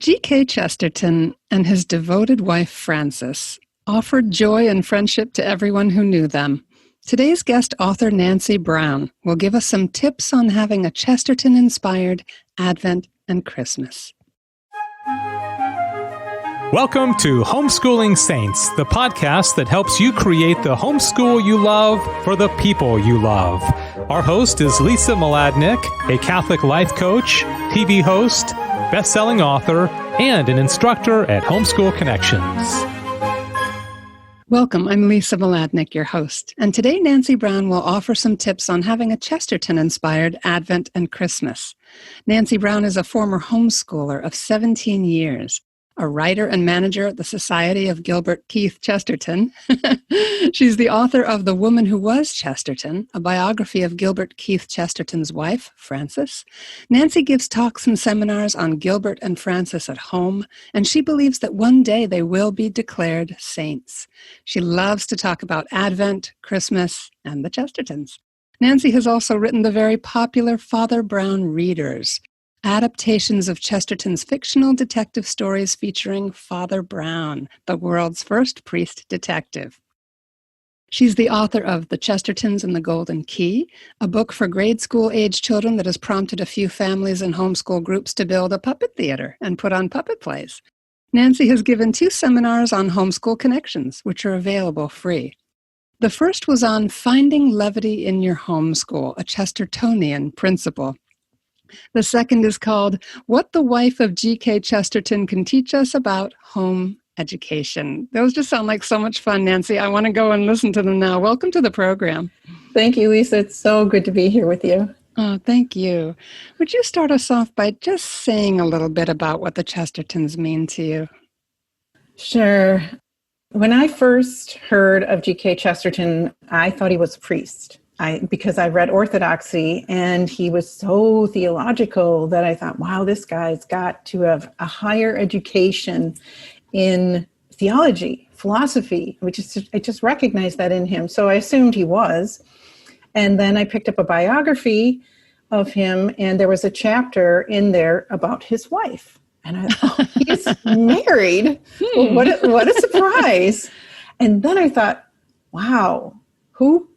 GK Chesterton and his devoted wife, Frances, offered joy and friendship to everyone who knew them. Today's guest author, Nancy Brown, will give us some tips on having a Chesterton-inspired Advent and Christmas. Welcome to Homeschooling Saints, the podcast that helps you create the homeschool you love for the people you love. Our host is Lisa Mladinich, a Catholic life coach, TV host, best-selling author, and an instructor at Homeschool Connections. Welcome, I'm Lisa Mladinich, your host, and today Nancy Brown will offer some tips on having a Chesterton-inspired Advent and Christmas. Nancy Brown is a former homeschooler of 17 years, a writer and manager at the Society of Gilbert Keith Chesterton. She's the author of The Woman Who Was Chesterton, a biography of Gilbert Keith Chesterton's wife, Frances. Nancy gives talks and seminars on Gilbert and Frances at home, and she believes that one day they will be declared saints. She loves to talk about Advent, Christmas, and the Chestertons. Nancy has also written the very popular Father Brown Readers, adaptations of Chesterton's fictional detective stories featuring Father Brown, the world's first priest detective. She's the author of The Chestertons and the Golden Key, a book for grade school-age children that has prompted a few families and homeschool groups to build a puppet theater and put on puppet plays. Nancy has given 2 seminars on Homeschool Connections, which are available free. The first was on finding levity in your homeschool, a Chestertonian principle. The second is called What the Wife of GK Chesterton Can Teach Us About Home Education. Those just sound like so much fun, Nancy. I want to go and listen to them now. Welcome to the program. Thank you, Lisa. It's so good to be here with you. Oh, thank you. Would you start us off by just saying a little bit about what the Chestertons mean to you? Sure. When I first heard of GK Chesterton, I thought he was a priest. Because I read Orthodoxy and he was so theological that I thought, wow, this guy's got to have a higher education in theology, philosophy, I just recognized that in him. So I assumed he was. And then I picked up a biography of him and there was a chapter in there about his wife. And I thought, oh, he's married. Well, what a surprise. And then I thought, wow, who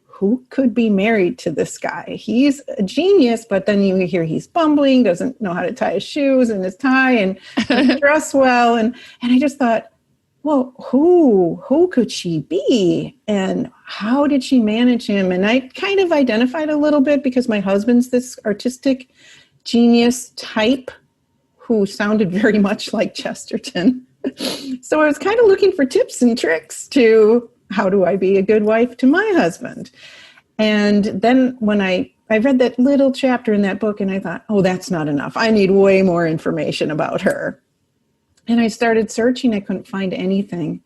could be married to this guy? He's a genius, but then you hear he's bumbling, doesn't know how to tie his shoes and his tie and doesn't dress well. And I just thought, well, who could she be? And how did she manage him? And I kind of identified a little bit because my husband's this artistic genius type who sounded very much like Chesterton. So I was kind of looking for tips and tricks to how do I be a good wife to my husband? And then when I read that little chapter in that book and I thought, oh, that's not enough. I need way more information about her. And I started searching. I couldn't find anything.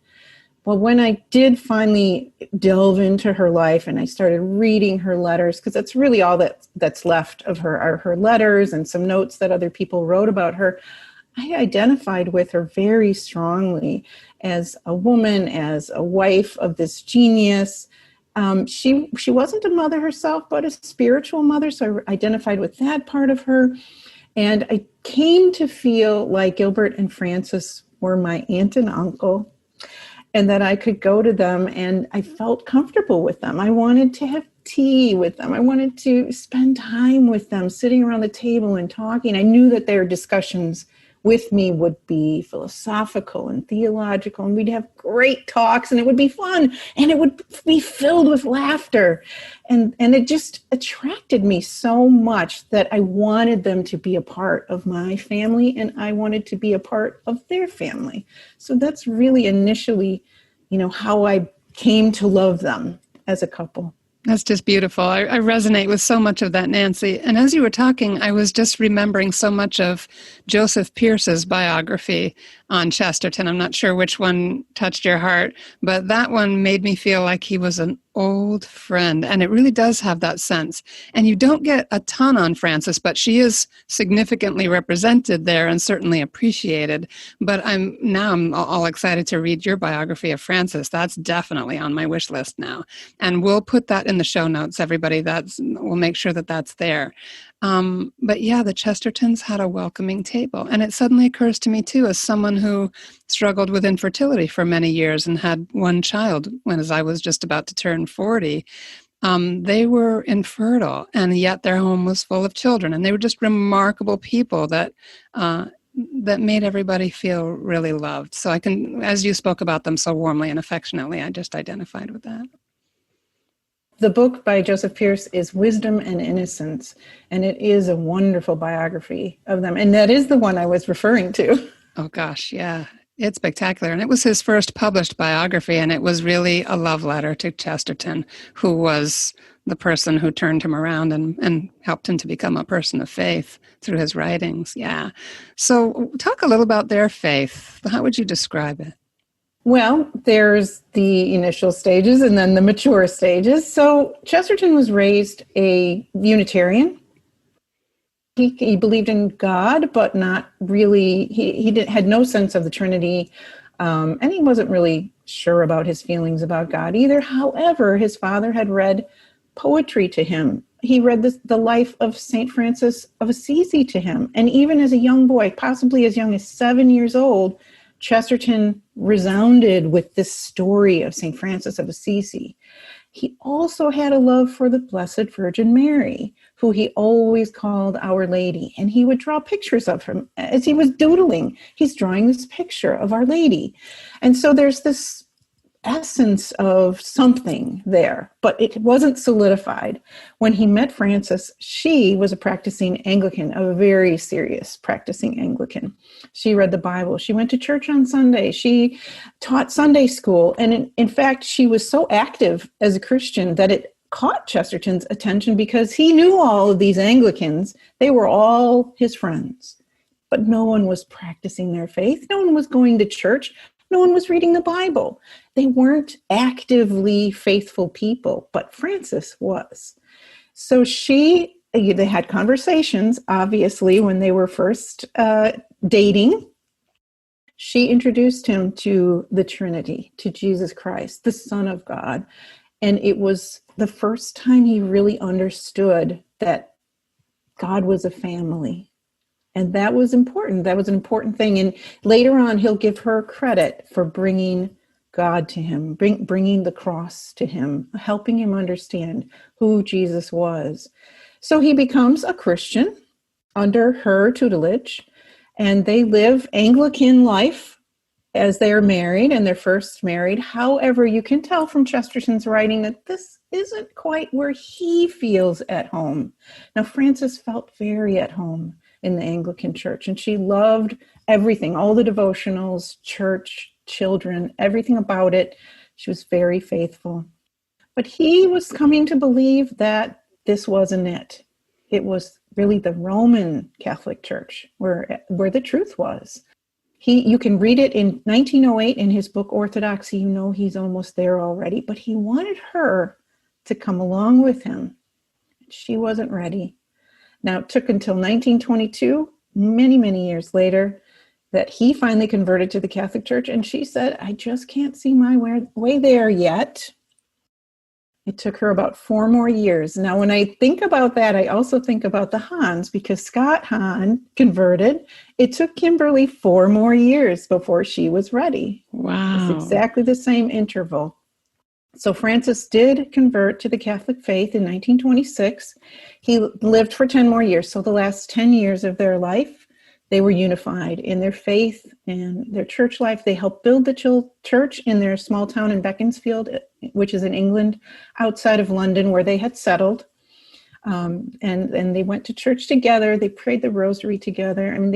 Well, when I did finally delve into her life and I started reading her letters, because that's really all that's left of her are her letters and some notes that other people wrote about her, I identified with her very strongly as a woman, as a wife of this genius. She wasn't a mother herself, but a spiritual mother, so I identified with that part of her. And I came to feel like Gilbert and Frances were my aunt and uncle, and that I could go to them and I felt comfortable with them. I wanted to have tea with them. I wanted to spend time with them, sitting around the table and talking. I knew that their discussions with me would be philosophical and theological, and we'd have great talks, and it would be fun, and it would be filled with laughter. And it just attracted me so much that I wanted them to be a part of my family, and I wanted to be a part of their family. So that's really initially, how I came to love them as a couple. That's just beautiful. I resonate with so much of that, Nancy. And as you were talking, I was just remembering so much of Joseph Pierce's biography on Chesterton. I'm not sure which one touched your heart, but that one made me feel like he was an old friend. And it really does have that sense. And you don't get a ton on Frances, but she is significantly represented there and certainly appreciated. But I'm all excited to read your biography of Frances. That's definitely on my wish list now. And we'll put that in the show notes, everybody. We'll make sure that that's there. But yeah, the Chestertons had a welcoming table. And it suddenly occurs to me, too, as someone who struggled with infertility for many years and had one child as I was just about to turn 40. They were infertile, and yet their home was full of children. And they were just remarkable people that made everybody feel really loved. So I can, as you spoke about them so warmly and affectionately, I just identified with that. The book by Joseph Pierce is Wisdom and Innocence, and it is a wonderful biography of them. And that is the one I was referring to. Oh, gosh, yeah. It's spectacular. And it was his first published biography, and it was really a love letter to Chesterton, who was the person who turned him around and helped him to become a person of faith through his writings. Yeah. So talk a little about their faith. How would you describe it? Well, there's the initial stages and then the mature stages. So Chesterton was raised a Unitarian. He believed in God, but not really, had no sense of the Trinity, and he wasn't really sure about his feelings about God either. However, his father had read poetry to him. He read the life of St. Francis of Assisi to him. And even as a young boy, possibly as young as 7 years old, Chesterton resounded with this story of St. Francis of Assisi. He also had a love for the Blessed Virgin Mary, who he always called Our Lady. And he would draw pictures of her. As he was doodling, he's drawing this picture of Our Lady. And so there's this essence of something there, but it wasn't solidified. When he met Frances, she was a practicing Anglican, a very serious practicing Anglican. She read the Bible. She went to church on Sunday. She taught Sunday school. And in fact, she was so active as a Christian that it caught Chesterton's attention because he knew all of these Anglicans. They were all his friends, but no one was practicing their faith. No one was going to church. No one was reading the Bible. They weren't actively faithful people, but Frances was. So they had conversations, obviously, when they were first dating. She introduced him to the Trinity, to Jesus Christ, the Son of God. And it was the first time he really understood that God was a family. And that was important. That was an important thing. And later on, he'll give her credit for bringing God to him, bringing the cross to him, helping him understand who Jesus was. So he becomes a Christian under her tutelage, and they live Anglican life as they are married, and they're first married. However, you can tell from Chesterton's writing that this isn't quite where he feels at home. Now, Frances felt very at home in the Anglican Church, and she loved everything, all the devotionals, church, children, everything about it. She was very faithful. But he was coming to believe that this wasn't it. It was really the Roman Catholic Church where the truth was. You can read it in 1908 in his book Orthodoxy. You know he's almost there already, but he wanted her to come along with him. She wasn't ready. Now, it took until 1922, many, many years later, that he finally converted to the Catholic Church. And she said, I just can't see my way there yet. It took her about 4 more years. Now, when I think about that, I also think about the Hahns, because Scott Hahn converted. It took Kimberly 4 more years before she was ready. Wow. It's exactly the same interval. So Frances did convert to the Catholic faith in 1926. He lived for 10 more years. So the last 10 years of their life, they were unified in their faith and their church life. They helped build the church in their small town in Beaconsfield, which is in England, outside of London, where they had settled. And they went to church together. They prayed the rosary together. I mean,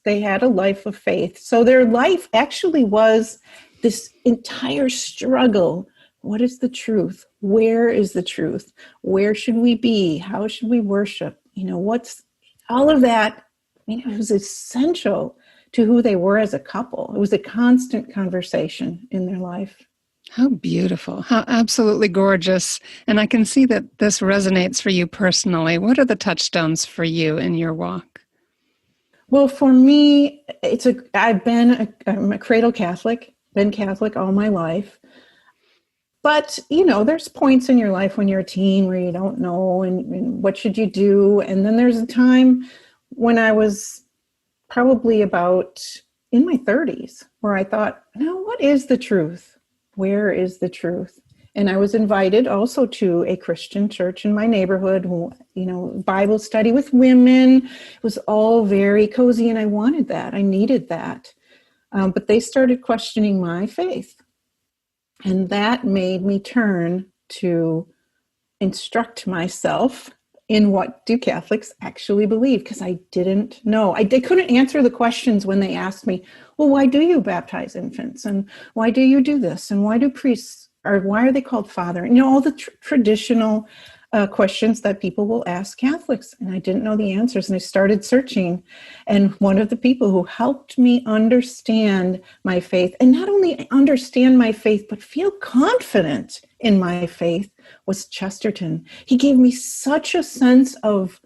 they had a life of faith. So their life actually was this entire struggle. What is the truth? Where is the truth? Where should we be? How should we worship? What's all of that? It was essential to who they were as a couple. It was a constant conversation in their life. How beautiful. How absolutely gorgeous. And I can see that this resonates for you personally. What are the touchstones for you in your walk? Well, for me, I'm a cradle Catholic, been Catholic all my life. But, there's points in your life when you're a teen where you don't know and what should you do. And then there's a time when I was probably about in my 30s where I thought, now what is the truth? Where is the truth? And I was invited also to a Christian church in my neighborhood, Bible study with women. It was all very cozy, and I wanted that. I needed that. But they started questioning my faith. And that made me turn to instruct myself in what do Catholics actually believe, because I didn't know. I couldn't answer the questions when they asked me, well, why do you baptize infants? And why do you do this? And why do priests, or why are they called father? And, all the traditional questions that people will ask Catholics. And I didn't know the answers. And I started searching. And one of the people who helped me understand my faith, and not only understand my faith, but feel confident in my faith, was Chesterton. He gave me such a sense of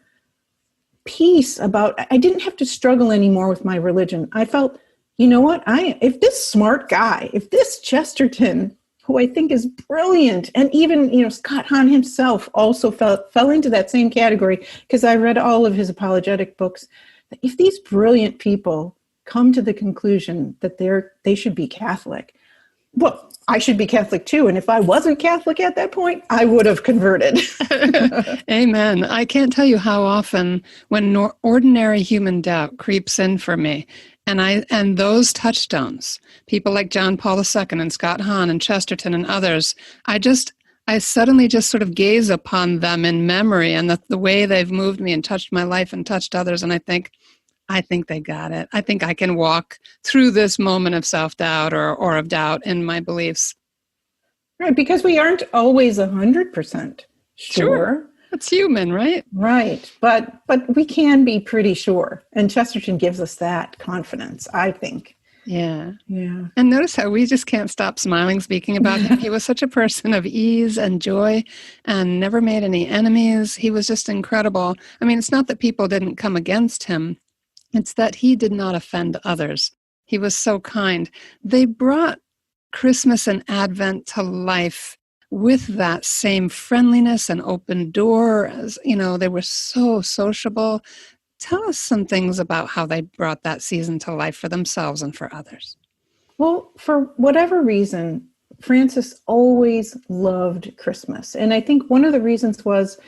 peace I didn't have to struggle anymore with my religion. I felt, if this smart guy, if this Chesterton, who I think is brilliant, and even, Scott Hahn himself also fell into that same category, because I read all of his apologetic books, that if these brilliant people come to the conclusion that they should be Catholic, well, I should be Catholic too. And if I wasn't Catholic at that point, I would have converted. Amen. I can't tell you how often when ordinary human doubt creeps in for me, and those touchstones, people like John Paul II and Scott Hahn and Chesterton and others, I suddenly just sort of gaze upon them in memory and the way they've moved me and touched my life and touched others. And I think they got it. I think I can walk through this moment of self-doubt or of doubt in my beliefs. Right, because we aren't always 100% sure. It's human, right? Right. But we can be pretty sure. And Chesterton gives us that confidence, I think. Yeah. Yeah. And notice how we just can't stop smiling speaking about him. He was such a person of ease and joy and never made any enemies. He was just incredible. I mean, it's not that people didn't come against him. It's that he did not offend others. He was so kind. They brought Christmas and Advent to life with that same friendliness and open door. As they were so sociable. Tell us some things about how they brought that season to life for themselves and for others. Well, for whatever reason, Frances always loved Christmas. And I think one of the reasons was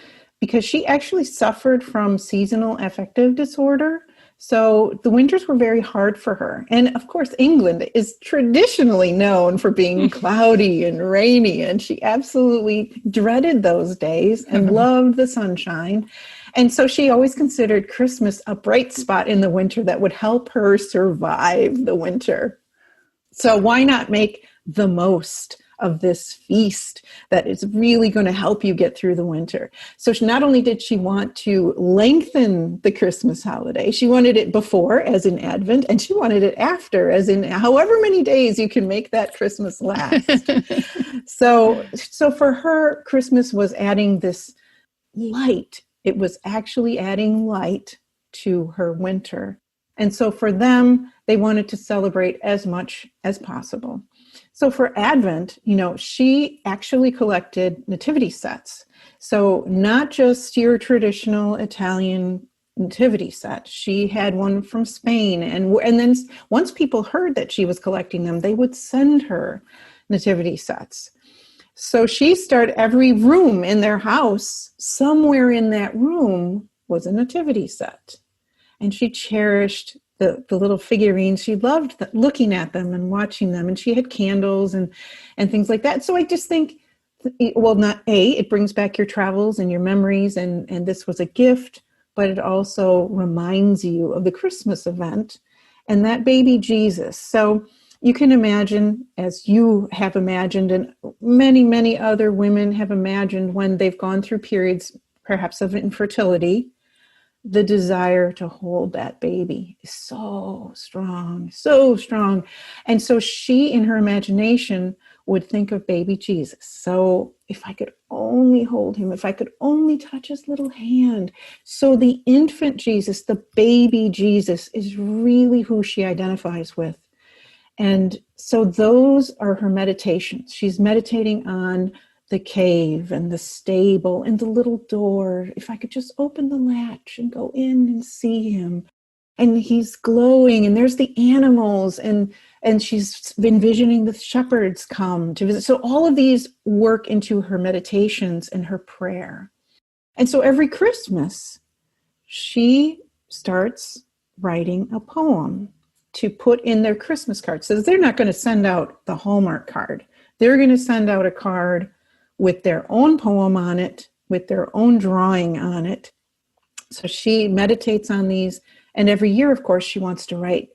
because she actually suffered from seasonal affective disorder. So the winters were very hard for her. And of course, England is traditionally known for being cloudy and rainy. And she absolutely dreaded those days and loved the sunshine. And so she always considered Christmas a bright spot in the winter that would help her survive the winter. So why not make the most of this feast that is really going to help you get through the winter? So not only did she want to lengthen the Christmas holiday, she wanted it before, as in Advent, and she wanted it after, as in however many days you can make that Christmas last. So for her, Christmas was adding this light. It was actually adding light to her winter. And so for them, they wanted to celebrate as much as possible. So for Advent, she actually collected nativity sets. So not just your traditional Italian nativity set. She had one from Spain. And then once people heard that she was collecting them, they would send her nativity sets. So she started every room in their house, somewhere in that room was a nativity set. And she cherished the little figurines. She loved looking at them and watching them. And she had candles and things like that. So I just think, well, it brings back your travels and your memories. And this was a gift, but it also reminds you of the Christmas event and that baby Jesus. So you can imagine, as you have imagined, and many, many other women have imagined when they've gone through periods, perhaps of infertility, the desire to hold that baby is so strong, so strong. And so she, in her imagination, would think of baby Jesus. So if I could only hold him, if I could only touch his little hand. So the infant Jesus, the baby Jesus, is really who she identifies with. And so those are her meditations. She's meditating on the cave and the stable and the little door. If I could just open the latch and go in and see him. And he's glowing, and there's the animals, and she's envisioning the shepherds come to visit. So all of these work into her meditations and her prayer. And so every Christmas, she starts writing a poem to put in their Christmas card. So they're not going to send out the Hallmark card. They're going to send out a card with their own poem on it, with their own drawing on it. So she meditates on these. And every year, of course, she wants to write.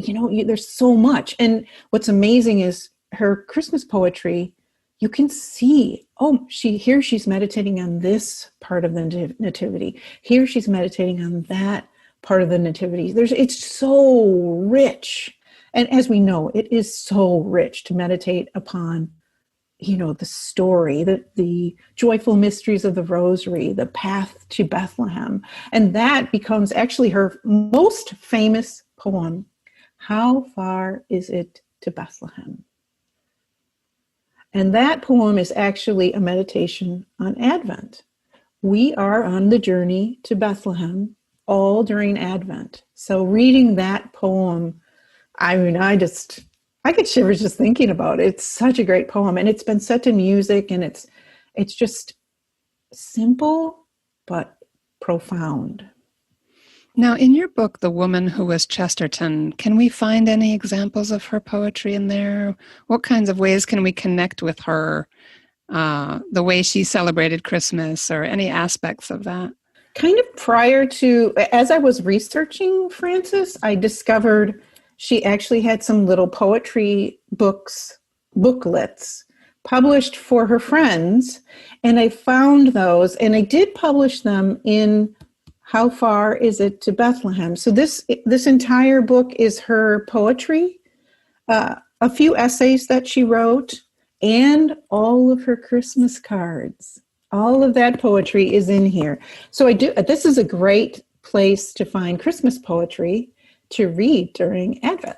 There's so much. And what's amazing is her Christmas poetry, you can see, here she's meditating on this part of the nativity. Here she's meditating on that part of the nativity. It's so rich. And as we know, it is so rich to meditate upon, the story, the joyful mysteries of the rosary, the path to Bethlehem. And that becomes actually her most famous poem. How far is it to Bethlehem? And that poem is actually a meditation on Advent. We are on the journey to Bethlehem all during Advent. So reading that poem, I get shivers just thinking about it. It's such a great poem, and it's been set to music, and it's just simple but profound. Now, in your book, The Woman Who Was Chesterton, can we find any examples of her poetry in there? What kinds of ways can we connect with her, the way she celebrated Christmas, or any aspects of that? Kind of prior to, as I was researching Frances, I discovered she actually had some little poetry booklets published for her friends. And I found those, and I did publish them in How Far Is It to Bethlehem? So this entire book is her poetry, a few essays that she wrote, and all of her Christmas cards. All of that poetry is in here. So this is a great place to find Christmas poetry to read during Advent.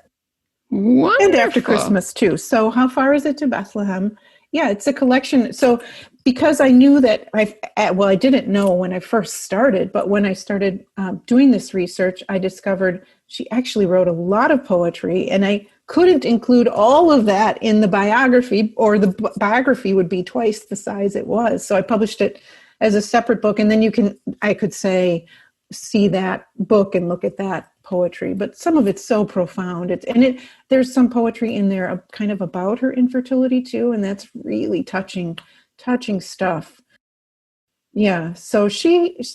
Wonderful. And after Christmas too. So How Far Is It to Bethlehem? Yeah, it's a collection. So because I knew that I didn't know when I first started, but when I started doing this research, I discovered she actually wrote a lot of poetry, and I couldn't include all of that in the biography, or the biography would be twice the size it was. So I published it as a separate book, and then I could say, see that book and look at that poetry. But some of it's so profound. There's some poetry in there kind of about her infertility too, and that's really touching stuff. Yeah, so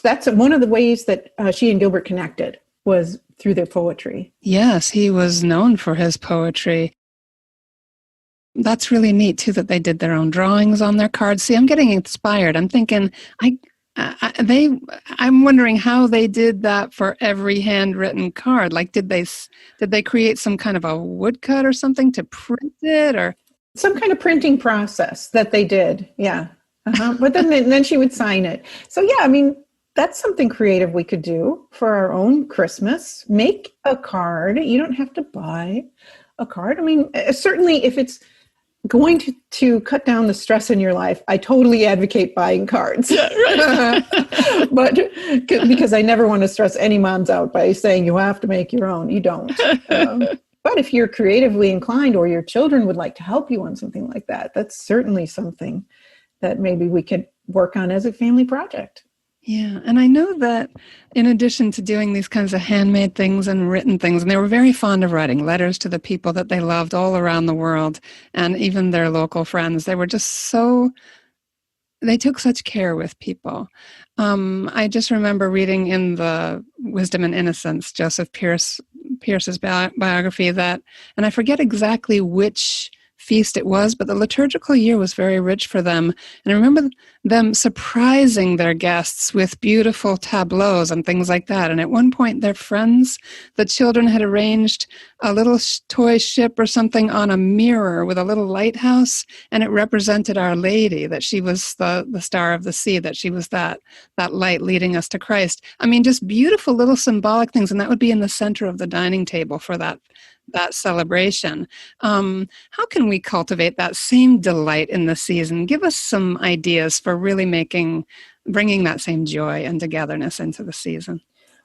that's one of the ways that she and Gilbert connected, was through their poetry. Yes, he was known for his poetry. That's really neat too, that they did their own drawings on their cards. See, I'm getting inspired. I'm thinking, I'm wondering how they did that for every handwritten card. Like, did they create some kind of a woodcut or something to print it, or some kind of printing process that they did? Yeah, but then she would sign it. So yeah, I mean, that's something creative we could do for our own Christmas. Make a card. You don't have to buy a card. I mean, certainly if it's going to cut down the stress in your life, I totally advocate buying cards. Yeah, right. But because I never want to stress any moms out by saying you have to make your own. You don't. But if you're creatively inclined, or your children would like to help you on something like that, that's certainly something that maybe we could work on as a family project. Yeah, and I know that in addition to doing these kinds of handmade things and written things, and they were very fond of writing letters to the people that they loved all around the world, and even their local friends. They were just they took such care with people. I just remember reading in the Wisdom and Innocence, Joseph Pierce's biography, and I forget exactly which feast it was, but the liturgical year was very rich for them. And I remember them surprising their guests with beautiful tableaus and things like that. And at one point, their friends, the children, had arranged toy ship or something on a mirror with a little lighthouse, and it represented Our Lady, that she was the star of the sea, that she was that light leading us to Christ. I mean, just beautiful little symbolic things, and that would be in the center of the dining table for that celebration. How can we cultivate that same delight in the season? Give us some ideas for really bringing that same joy and togetherness into the season.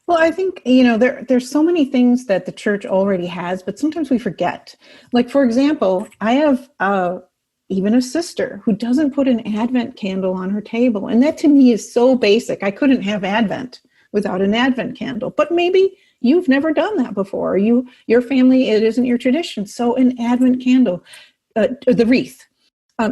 Well, I think, there's so many things that the church already has, but sometimes we forget. Like, for example, I have even a sister who doesn't put an Advent candle on her table. And that to me is so basic. I couldn't have Advent without an Advent candle. But maybe you've never done that before. Your family, it isn't your tradition. So an Advent candle, the wreath.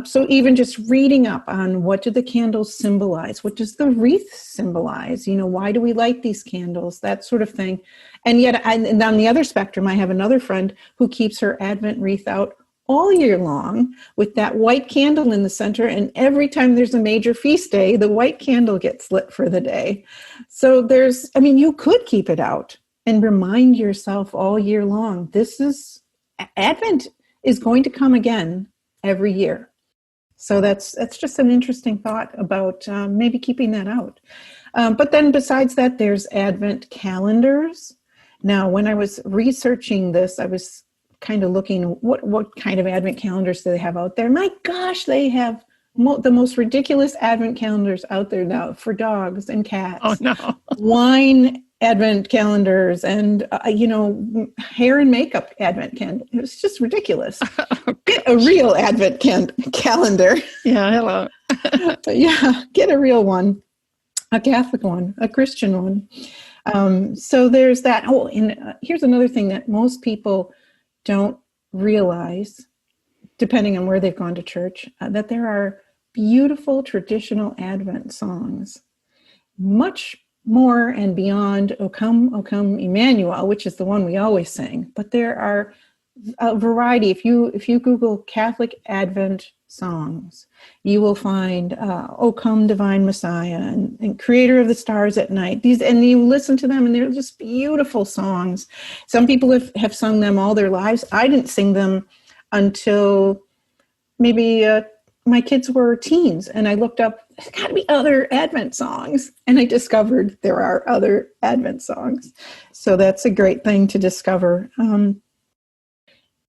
So even just reading up on what do the candles symbolize? What does the wreath symbolize? Why do we light these candles? That sort of thing. And yet, and on the other spectrum, I have another friend who keeps her Advent wreath out all year long with that white candle in the center. And every time there's a major feast day, the white candle gets lit for the day. So you could keep it out and remind yourself all year long, Advent is going to come again every year. So that's just an interesting thought about maybe keeping that out. But then besides that, there's Advent calendars. Now, when I was researching this, I was kind of looking what kind of Advent calendars do they have out there. My gosh, they have the most ridiculous Advent calendars out there now for dogs and cats. Oh, no. Wine Advent calendars and, hair and makeup Advent calendar. It was just ridiculous. Get a real Advent calendar. Yeah, hello. Yeah, get a real one, a Catholic one, a Christian one. So there's that. Oh, and here's another thing that most people don't realize, depending on where they've gone to church, that there are beautiful traditional Advent songs, much more and beyond O Come, Emmanuel, which is the one we always sing. But there are a variety. If you Google Catholic Advent songs, you will find O Come, Divine Messiah, and Creator of the Stars at Night. And you listen to them, and they're just beautiful songs. Some people have sung them all their lives. I didn't sing them until maybe my kids were teens, and I looked up, there's got to be other Advent songs, and I discovered there are other Advent songs. So that's a great thing to discover.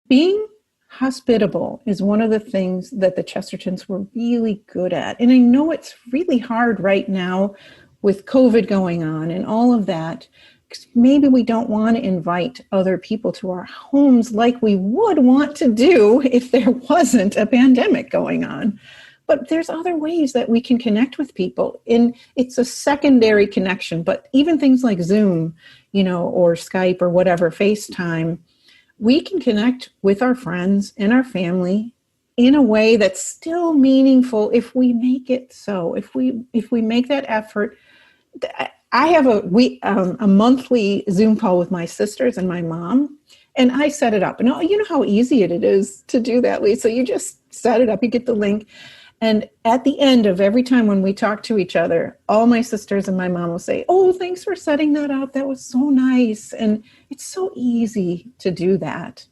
Being hospitable is one of the things that the Chestertons were really good at. And I know it's really hard right now with COVID going on and all of that, because maybe we don't want to invite other people to our homes like we would want to do if there wasn't a pandemic going on. But there's other ways that we can connect with people. And it's a secondary connection, but even things like Zoom, or Skype or whatever, FaceTime, we can connect with our friends and our family in a way that's still meaningful if we make it so. If we make that effort. I have a monthly Zoom call with my sisters and my mom, and I set it up. And you know how easy it is to do that, Lisa. You just set it up, you get the link. And at the end of every time when we talk to each other, all my sisters and my mom will say, "Oh, thanks for setting that up. That was so nice." And it's so easy to do that.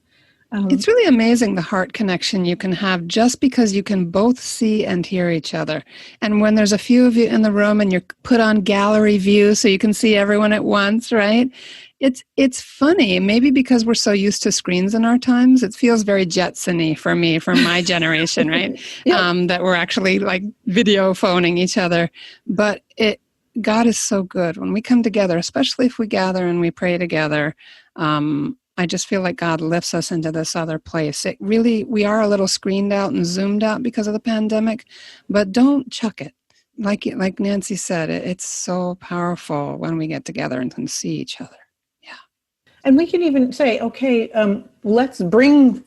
It's really amazing the heart connection you can have just because you can both see and hear each other. And when there's a few of you in the room and you're put on gallery view so you can see everyone at once, right? It's funny, maybe because we're so used to screens in our times. It feels very Jetsony for me, from my generation, right? Yeah. That we're actually like video phoning each other. But God is so good when we come together, especially if we gather and we pray together. I just feel like God lifts us into this other place. We are a little screened out and zoomed out because of the pandemic, but don't chuck it. Like Nancy said, it's so powerful when we get together and can see each other. Yeah. And we can even say, okay, let's bring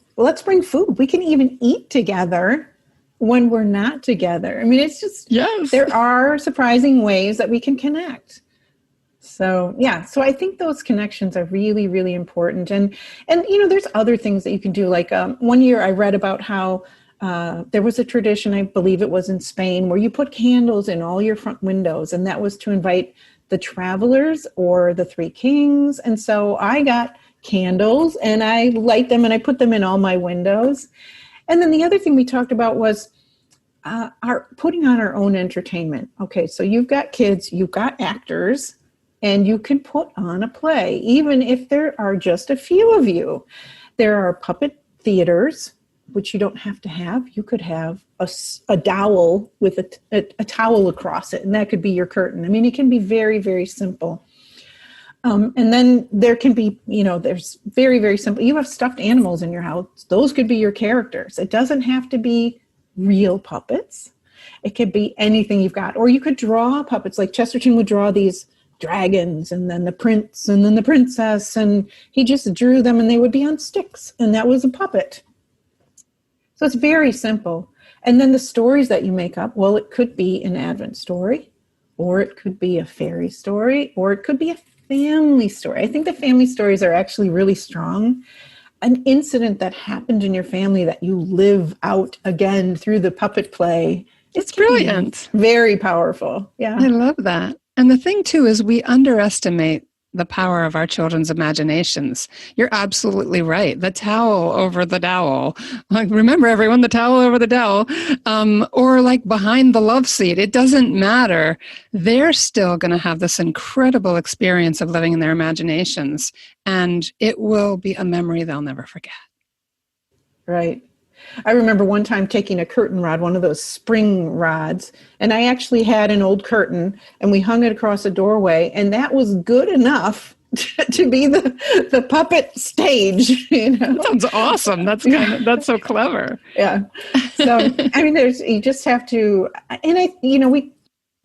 food. We can even eat together when we're not together. I mean, it's just, yes. There are surprising ways that we can connect. So, yeah, so I think those connections are really, really important. And there's other things that you can do. Like one year I read about how there was a tradition, I believe it was in Spain, where you put candles in all your front windows. And that was to invite the travelers or the three kings. And so I got candles, and I light them and I put them in all my windows. And then the other thing we talked about was our putting on our own entertainment. Okay, so you've got kids, you've got actors, and you can put on a play, even if there are just a few of you. There are puppet theaters, which you don't have to have. You could have a dowel with a towel across it, and that could be your curtain. I mean, it can be very, very simple. And then there can be, there's very, very simple. You have stuffed animals in your house. Those could be your characters. It doesn't have to be real puppets. It could be anything you've got. Or you could draw puppets, like Chesterton would draw these dragons and then the prince and then the princess. And he just drew them and they would be on sticks. And that was a puppet. So it's very simple. And then the stories that you make up, well, it could be an Advent story, or it could be a fairy story, or it could be a family story. I think the family stories are actually really strong. An incident that happened in your family that you live out again through the puppet play. It's brilliant. Very powerful. Yeah. I love that. And the thing too is we underestimate the power of our children's imaginations. You're absolutely right. The towel over the dowel. Like, remember everyone, the towel over the dowel. Or like behind the love seat. It doesn't matter. They're still going to have this incredible experience of living in their imaginations. And it will be a memory they'll never forget. Right. I remember one time taking a curtain rod, one of those spring rods, and I actually had an old curtain and we hung it across a doorway, and that was good enough to be the puppet stage. That sounds awesome. That's so clever. Yeah. So, I mean, you just have to, and we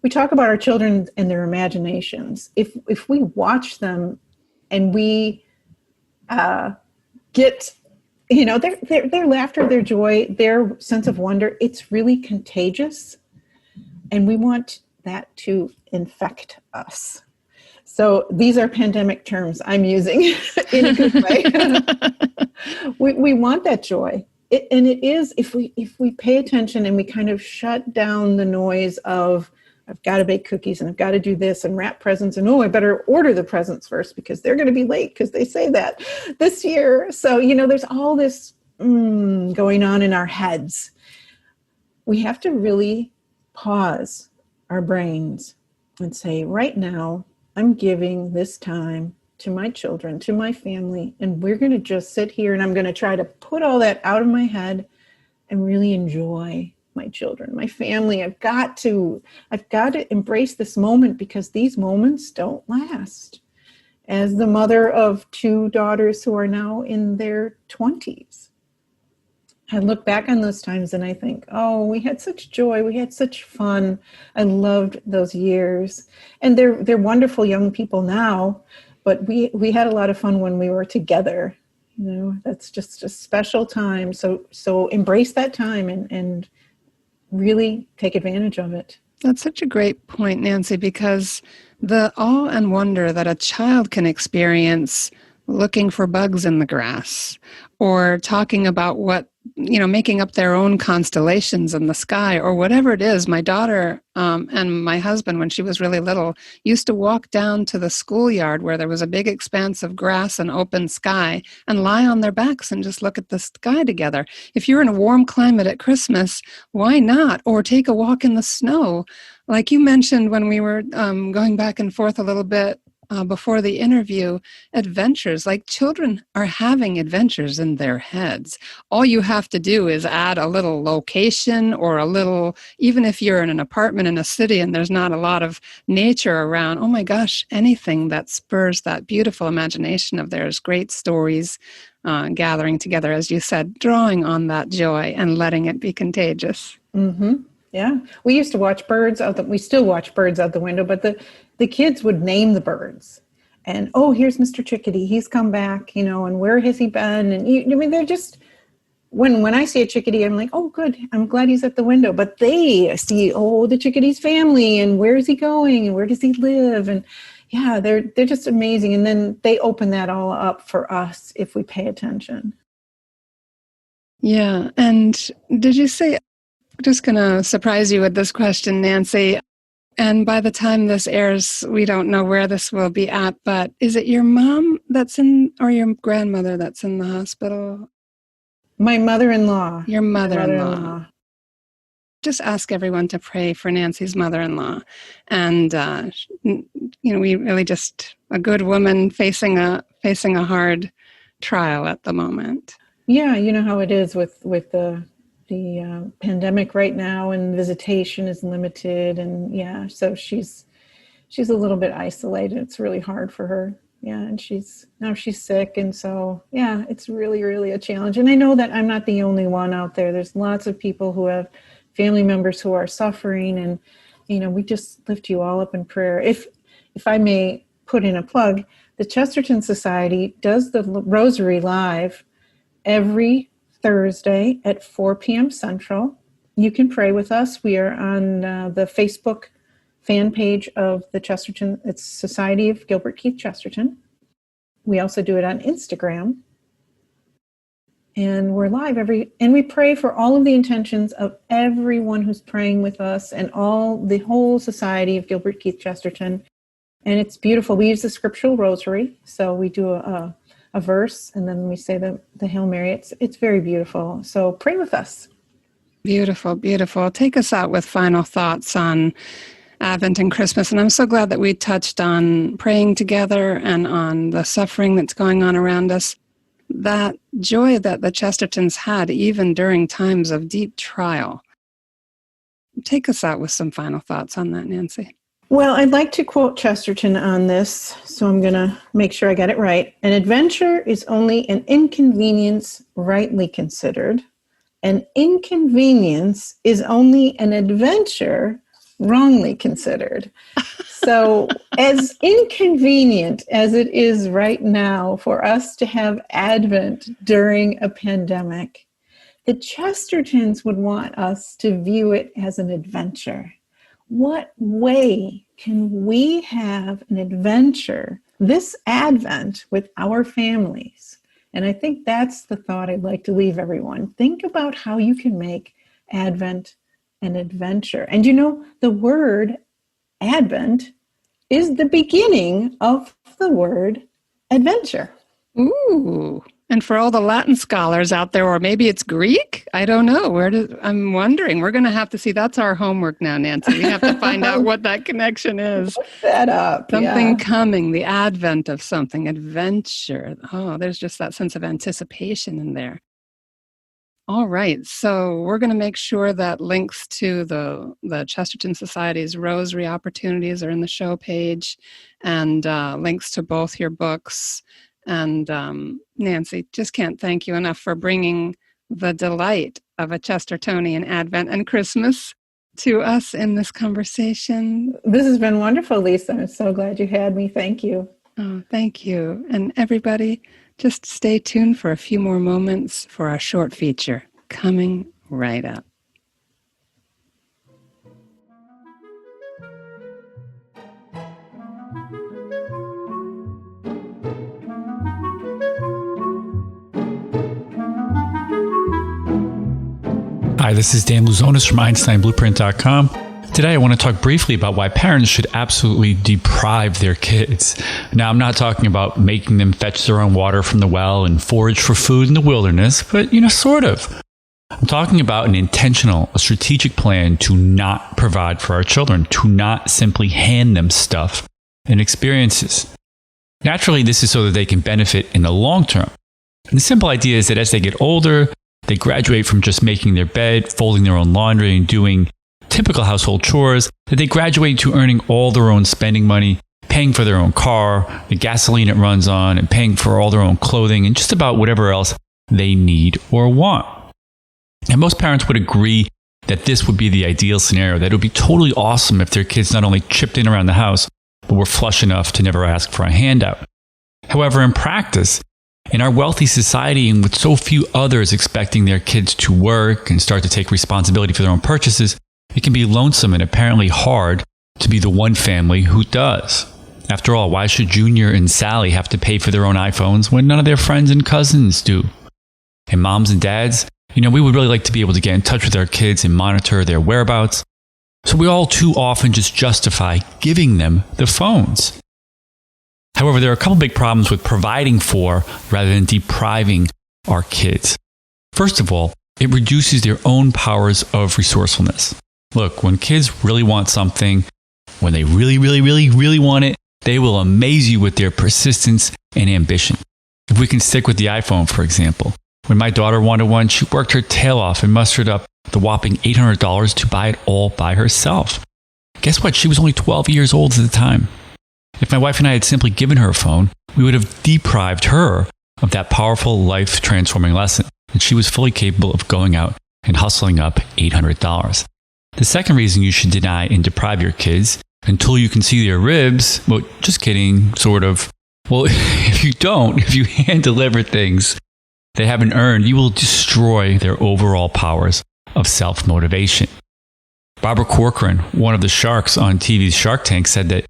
talk about our children and their imaginations. If we watch them and we get their laughter, their joy, their sense of wonder, it's really contagious. And we want that to infect us. So these are pandemic terms I'm using in a good way. We want that joy. And it is, if we pay attention and we kind of shut down the noise of, I've got to bake cookies and I've got to do this and wrap presents, and I better order the presents first because they're going to be late because they say that this year. So, there's all this going on in our heads. We have to really pause our brains and say, right now, I'm giving this time to my children, to my family, and we're going to just sit here and I'm going to try to put all that out of my head and really enjoy my children, my family. I've got to embrace this moment because these moments don't last. As the mother of two daughters who are now in their 20s, I look back on those times and I think, oh, we had such joy. We had such fun. I loved those years. And they're wonderful young people now, but we had a lot of fun when we were together. That's just a special time. So embrace that time and really take advantage of it. That's such a great point, Nancy, because the awe and wonder that a child can experience looking for bugs in the grass or talking about making up their own constellations in the sky or whatever it is. My daughter and my husband, when she was really little, used to walk down to the schoolyard where there was a big expanse of grass and open sky and lie on their backs and just look at the sky together. If you're in a warm climate at Christmas, why not? Or take a walk in the snow. Like you mentioned when we were going back and forth a little bit before the interview, adventures, like children are having adventures in their heads. All you have to do is add a little location or even if you're in an apartment in a city and there's not a lot of nature around, oh my gosh, anything that spurs that beautiful imagination of theirs, great stories, gathering together, as you said, drawing on that joy and letting it be contagious. Mm-hmm. Yeah. We used to watch birds we still watch birds out the window, but the kids would name the birds and, oh, here's Mr. Chickadee. He's come back, and where has he been? And they're just, when I see a chickadee, I'm like, oh, good. I'm glad he's at the window. But they see, oh, the chickadee's family and where is he going and where does he live? And yeah, they're just amazing. And then they open that all up for us if we pay attention. Yeah. And did you say, just going to surprise you with this question, Nancy. And by the time this airs, we don't know where this will be at, but is it your mom that's in, or your grandmother that's in the hospital? My mother-in-law. Your mother-in-law. Just ask everyone to pray for Nancy's mother-in-law. And, we really just, a good woman facing a hard trial at the moment. Yeah, you know how it is with the pandemic right now, and visitation is limited, and so she's a little bit isolated. It's really hard for her. Yeah, and she's sick, and so it's really, really a challenge. And I know that I'm not the only one out there. There's lots of people who have family members who are suffering, and we just lift you all up in prayer. If I may put in a plug, the Chesterton Society does the Rosary Live every Thursday at 4 p.m. Central. You can pray with us. We are on the Facebook fan page of the Chesterton. It's Society of Gilbert Keith Chesterton. We also do it on Instagram. And we're live and we pray for all of the intentions of everyone who's praying with us and the whole Society of Gilbert Keith Chesterton. And it's beautiful. We use the scriptural rosary. So we do a verse, and then we say the Hail Mary. It's very beautiful. So pray with us. Beautiful, beautiful. Take us out with final thoughts on Advent and Christmas. And I'm so glad that we touched on praying together and on the suffering that's going on around us. That joy that the Chestertons had even during times of deep trial. Take us out with some final thoughts on that, Nancy. Well, I'd like to quote Chesterton on this, so I'm going to make sure I get it right. An adventure is only an inconvenience rightly considered. An inconvenience is only an adventure wrongly considered. So as inconvenient as it is right now for us to have Advent during a pandemic, the Chestertons would want us to view it as an adventure. What way can we have an adventure this Advent with our families? And I think that's the thought I'd like to leave everyone. Think about how you can make Advent an adventure. And the word Advent is the beginning of the word adventure. Ooh. And for all the Latin scholars out there, or maybe it's Greek, I don't know. I'm wondering. We're going to have to see. That's our homework now, Nancy. We have to find out what that connection is. Look that up. Something coming, the advent of something, adventure. Oh, there's just that sense of anticipation in there. All right. So we're going to make sure that links to the Chesterton Society's Rosary opportunities are in the show page, and links to both your books. And Nancy, just can't thank you enough for bringing the delight of a Chestertonian Advent and Christmas to us in this conversation. This has been wonderful, Lisa. I'm so glad you had me. Thank you. Oh, thank you. And everybody, just stay tuned for a few more moments for our short feature coming right up. Hi, this is Dan Luzonis from EinsteinBlueprint.com. Today I want to talk briefly about why parents should absolutely deprive their kids. Now, I'm not talking about making them fetch their own water from the well and forage for food in the wilderness, but, sort of. I'm talking about an intentional, a strategic plan to not provide for our children, to not simply hand them stuff and experiences. Naturally, this is so that they can benefit in the long term. And the simple idea is that as they get older, they graduate from just making their bed, folding their own laundry, and doing typical household chores, that they graduate to earning all their own spending money, paying for their own car, the gasoline it runs on, and paying for all their own clothing, and just about whatever else they need or want. And most parents would agree that this would be the ideal scenario, that it would be totally awesome if their kids not only chipped in around the house, but were flush enough to never ask for a handout. However, in practice, in our wealthy society, and with so few others expecting their kids to work and start to take responsibility for their own purchases, it can be lonesome and apparently hard to be the one family who does. After all, why should Junior and Sally have to pay for their own iPhones when none of their friends and cousins do? And moms and dads, we would really like to be able to get in touch with our kids and monitor their whereabouts. So we all too often just justify giving them the phones. However, there are a couple big problems with providing for rather than depriving our kids. First of all, it reduces their own powers of resourcefulness. Look, when kids really want something, when they really want it, they will amaze you with their persistence and ambition. If we can stick with the iPhone, for example, when my daughter wanted one, she worked her tail off and mustered up the whopping $800 to buy it all by herself. Guess what? She was only 12 years old at the time. If my wife and I had simply given her a phone, we would have deprived her of that powerful life-transforming lesson, and she was fully capable of going out and hustling up $800. The second reason you should deny and deprive your kids until you can see their ribs, well, just kidding, sort of. Well, if you hand-deliver things they haven't earned, you will destroy their overall powers of self-motivation. Barbara Corcoran, one of the sharks on TV's Shark Tank, said that,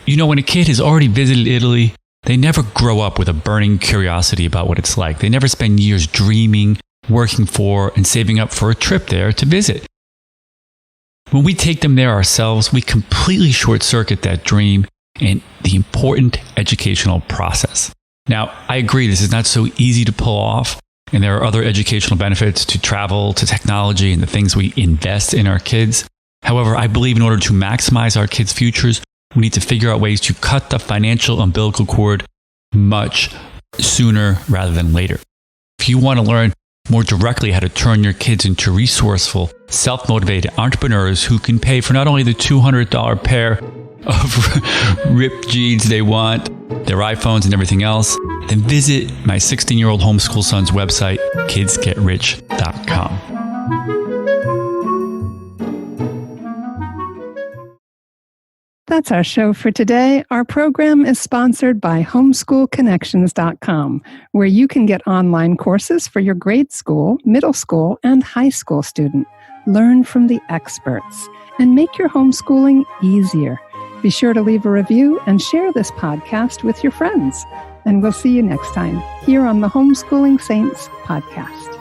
when a kid has already visited Italy, they never grow up with a burning curiosity about what it's like. They never spend years dreaming, working for, and saving up for a trip there to visit. When we take them there ourselves, we completely short-circuit that dream and the important educational process. Now, I agree this is not so easy to pull off, and there are other educational benefits to travel, to technology, and the things we invest in our kids. However, I believe in order to maximize our kids' futures, we need to figure out ways to cut the financial umbilical cord much sooner rather than later. If you want to learn more directly how to turn your kids into resourceful, self-motivated entrepreneurs who can pay for not only the $200 pair of ripped jeans they want, their iPhones and everything else, then visit my 16-year-old homeschool son's website, kidsgetrich.com. That's our show for today. Our program is sponsored by homeschoolconnections.com, where you can get online courses for your grade school, middle school, and high school student. Learn from the experts and make your homeschooling easier. Be sure to leave a review and share this podcast with your friends. And we'll see you next time here on the Homeschooling Saints podcast.